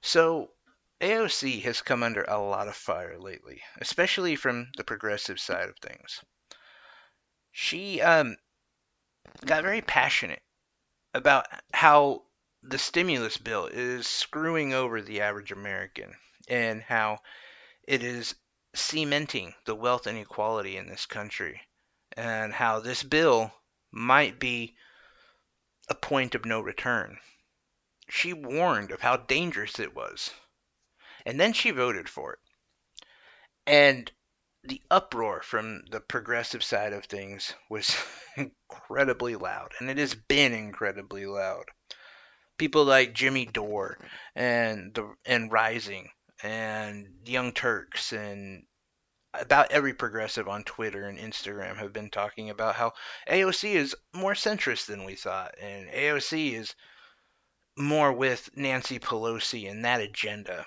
So, AOC has come under a lot of fire lately, especially from the progressive side of things. She got very passionate about how the stimulus bill is screwing over the average American and how it is cementing the wealth inequality in this country, and how this bill might be a point of no return. She warned of how dangerous it was, and then she voted for it. And the uproar from the progressive side of things was incredibly loud, and it has been incredibly loud. People like Jimmy Dore and Rising and Young Turks and about every progressive on Twitter and Instagram have been talking about how AOC is more centrist than we thought, and AOC is more with Nancy Pelosi and that agenda.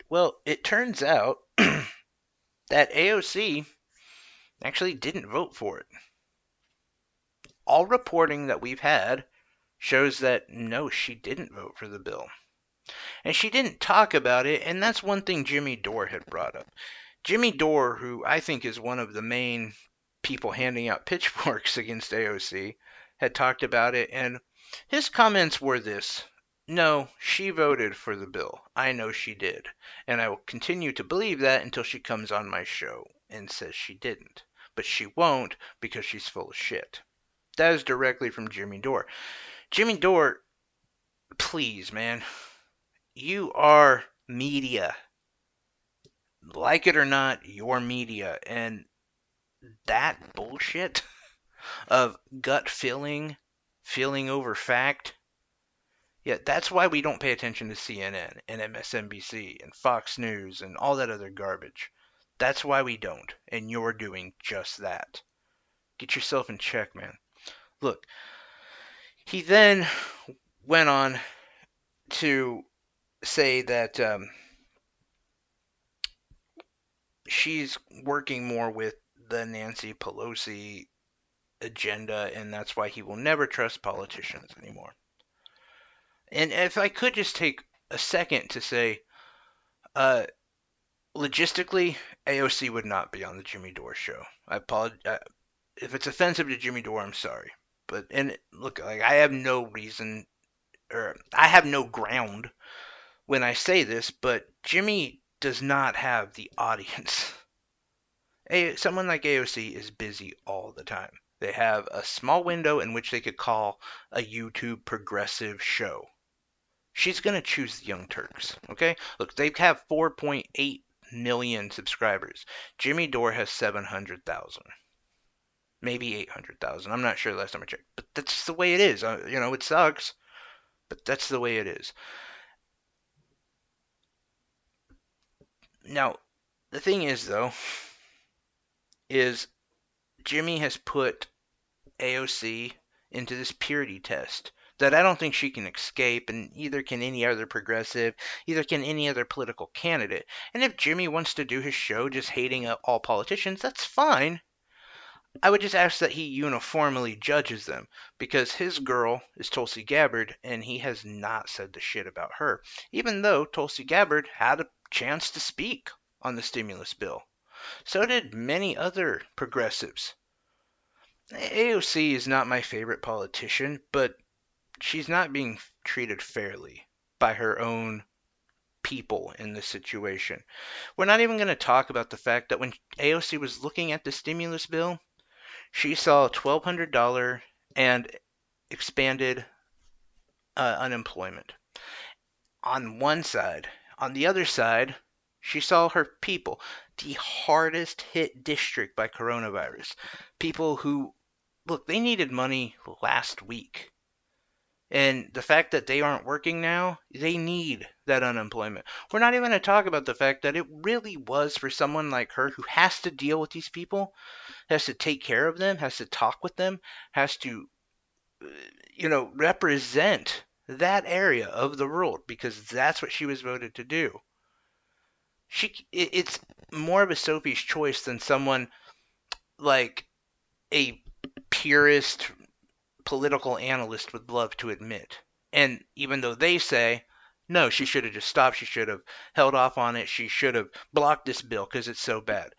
Well, it turns out that AOC actually didn't vote for it. All reporting that we've had shows that no, she didn't vote for the bill. And she didn't talk about it, and that's one thing Jimmy Dore had brought up. Jimmy Dore, who I think is one of the main people handing out pitchforks against AOC, had talked about it, and his comments were this: no, she voted for the bill. I know she did. And I will continue to believe that until she comes on my show and says she didn't. But she won't because she's full of shit. That is directly from Jimmy Dore. Jimmy Dore, please, man. You are media. Like it or not, you're media. And that bullshit of gut feeling over fact, yeah, that's why we don't pay attention to CNN and MSNBC and Fox News and all that other garbage. That's why we don't. And you're doing just that. Get yourself in check, man. Look, he then went on to say that she's working more with the Nancy Pelosi agenda, and that's why he will never trust politicians anymore. And if I could just take a second to say, uh, logistically, AOC would not be on the Jimmy Dore show. I apologize if it's offensive to Jimmy Dore. I'm sorry, but and look, like I have no reason or I have no ground when I say this, but Jimmy does not have the audience. Someone like AOC is busy all the time. They have a small window in which they could call a YouTube progressive show. She's going to choose the Young Turks, okay? Look, they have 4.8 million subscribers. Jimmy Dore has 700,000. Maybe 800,000. I'm not sure last time I checked. But that's the way it is. It sucks, but that's the way it is. Now, the thing is, though, is Jimmy has put AOC into this purity test that I don't think she can escape, and either can any other progressive, either can any other political candidate. And if Jimmy wants to do his show just hating all politicians, that's fine. I would just ask that he uniformly judges them, because his girl is Tulsi Gabbard, and he has not said the shit about her, even though Tulsi Gabbard had a chance to speak on the stimulus bill. So did many other progressives. AOC is not my favorite politician, but she's not being treated fairly by her own people in this situation. We're not even going to talk about the fact that when AOC was looking at the stimulus bill, she saw $1,200 and expanded unemployment on one side. On the other side, she saw her people, the hardest hit district by coronavirus. People who, look, they needed money last week. And the fact that they aren't working now, they need that unemployment. We're not even going to talk about the fact that it really was for someone like her who has to deal with these people, has to take care of them, has to talk with them, has to, represent that area of the world because that's what she was voted to do. It's more of a Sophie's choice than someone like a purist political analyst would love to admit. And even though they say No, she should have just stopped. She should have held off on it. She should have blocked this bill because it's so bad.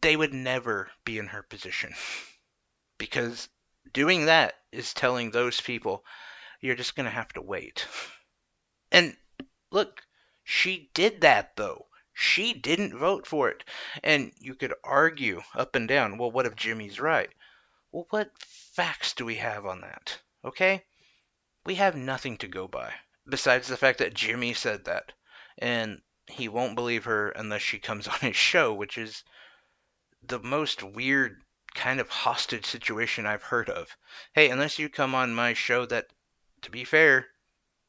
They would never be in her position because doing that is telling those people, you're just going to have to wait. And look, she did that though. She didn't vote for it. And you could argue up and down, well, what if Jimmy's right? Well, what facts do we have on that? Okay? We have nothing to go by besides the fact that Jimmy said that. And he won't believe her unless she comes on his show, which is the most weird kind of hostage situation I've heard of. Hey, unless you come on my show that, to be fair,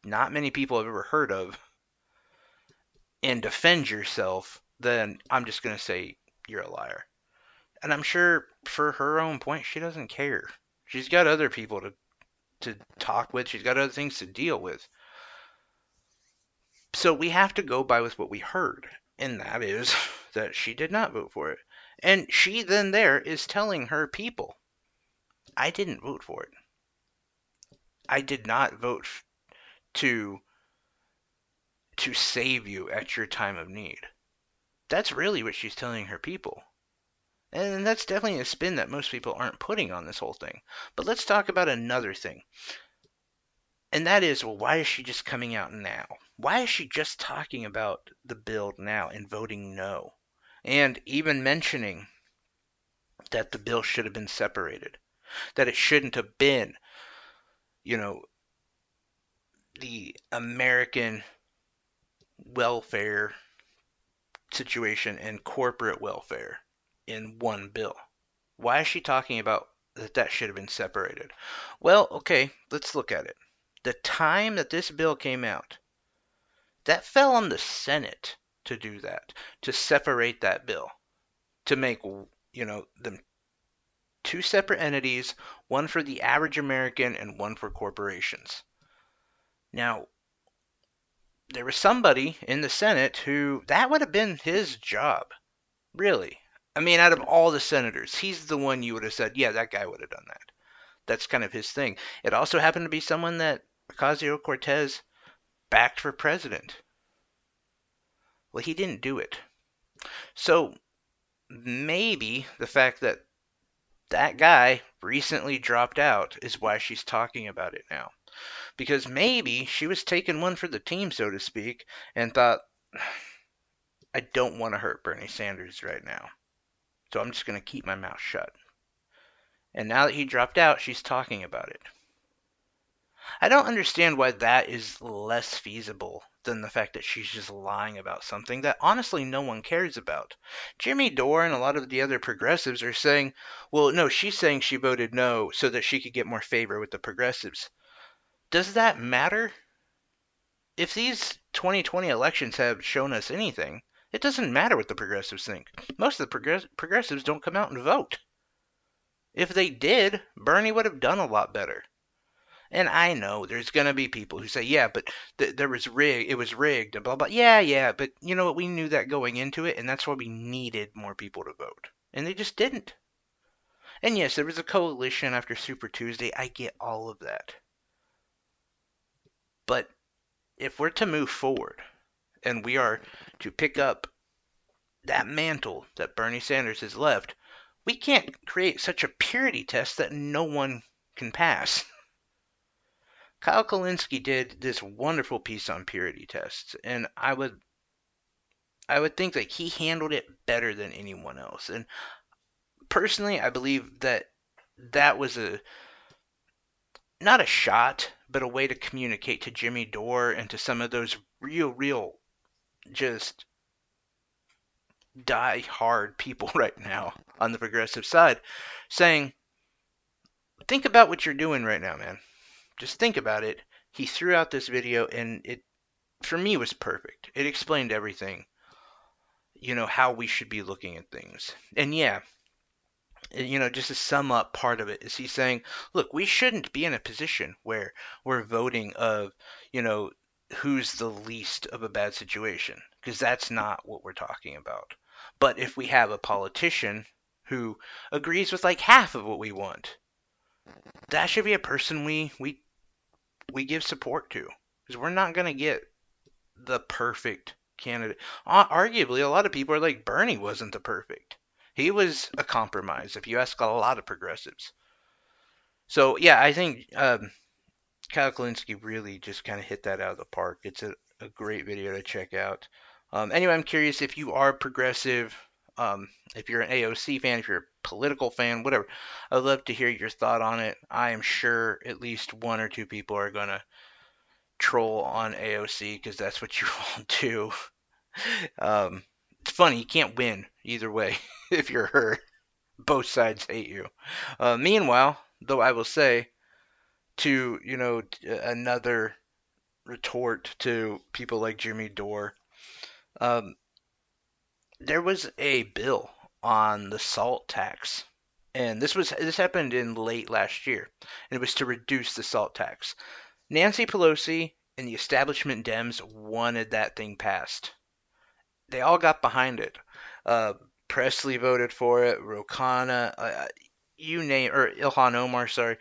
not many people have ever heard of, and defend yourself, then I'm just going to say you're a liar. And I'm sure for her own point, she doesn't care. She's got other people to talk with, she's got other things to deal with. So we have to go by with what we heard, and that is that she did not vote for it. And she then there is telling her people, I didn't vote for it. I did not vote to to save you at your time of need. That's really what she's telling her people. And that's definitely a spin that most people aren't putting on this whole thing. But let's talk about another thing. And that is, well, why is she just coming out now? Why is she just talking about the bill now and voting no? And even mentioning that the bill should have been separated, that it shouldn't have been, you know, the American welfare situation and corporate welfare in one bill. Why is she talking about that should have been separated? Well, okay, let's look at it. The time that this bill came out, that fell on the Senate to do that, to separate that bill, to make, them two separate entities, one for the average American and one for corporations. Now, there was somebody in the Senate who that would have been his job, really. I mean, out of all the senators, he's the one you would have said, yeah, that guy would have done that. That's kind of his thing. It also happened to be someone that Ocasio-Cortez backed for president. Well, he didn't do it. So maybe the fact that that guy recently dropped out is why she's talking about it now. Because maybe she was taking one for the team, so to speak, and thought, I don't want to hurt Bernie Sanders right now. So I'm just going to keep my mouth shut. And now that he dropped out, she's talking about it. I don't understand why that is less feasible than the fact that she's just lying about something that honestly no one cares about. Jimmy Dore and a lot of the other progressives are saying, well, no, she's saying she voted no so that she could get more favor with the progressives. Does that matter? If these 2020 elections have shown us anything, it doesn't matter what the progressives think. Most of the progressives don't come out and vote. If they did, Bernie would have done a lot better. And I know there's going to be people who say, yeah, but there was it was rigged, and blah, blah. Yeah, but you know what? We knew that going into it, and that's why we needed more people to vote. And they just didn't. And yes, there was a coalition after Super Tuesday. I get all of that. But if we're to move forward, and we are to pick up that mantle that Bernie Sanders has left, we can't create such a purity test that no one can pass. Kyle Kalinske did this wonderful piece on purity tests, and I would think that he handled it better than anyone else. And personally, I believe that that was not a shot, but a way to communicate to Jimmy Dore and to some of those real, just die hard people right now on the progressive side, saying, think about what you're doing right now, man. Just think about it. He threw out this video, and it, for me, was perfect. It explained everything, how we should be looking at things. And yeah, just to sum up part of it, is he's saying, look, we shouldn't be in a position where we're voting of, who's the least of a bad situation, because that's not what we're talking about. But if we have a politician who agrees with like half of what we want, that should be a person we give support to, because we're not going to get the perfect candidate. Arguably, a lot of people are like Bernie wasn't the perfect. He was a compromise. If you ask a lot of progressives. So yeah, I think Kyle Kalinske really just kind of hit that out of the park. It's a great video to check out. Anyway, I'm curious if you are progressive, if you're an AOC fan, if you're a political fan, whatever. I'd love to hear your thought on it. I am sure at least one or two people are going to troll on AOC because that's what you all do. It's funny, you can't win either way if you're her. Both sides hate you. Meanwhile, though, I will say to another retort to people like Jimmy Dore. Um, there was a bill on the salt tax, and this happened in late last year, and it was to reduce the salt tax. Nancy Pelosi and the establishment Dems wanted that thing passed. They all got behind it. Uh, Presley voted for it. Rokana, you name, or Ilhan Omar, sorry.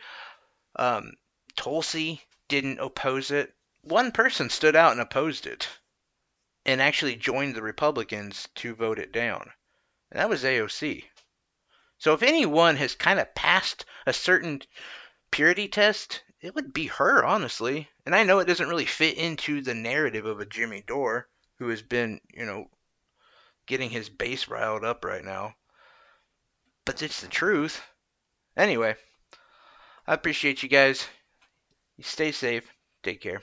Um, Tulsi didn't oppose it. One person stood out and opposed it, and actually joined the Republicans to vote it down. And that was AOC. So if anyone has kind of passed a certain purity test, it would be her, honestly. And I know it doesn't really fit into the narrative of a Jimmy Dore who has been, getting his base riled up right now. But it's the truth. Anyway, I appreciate you guys. You stay safe. Take care.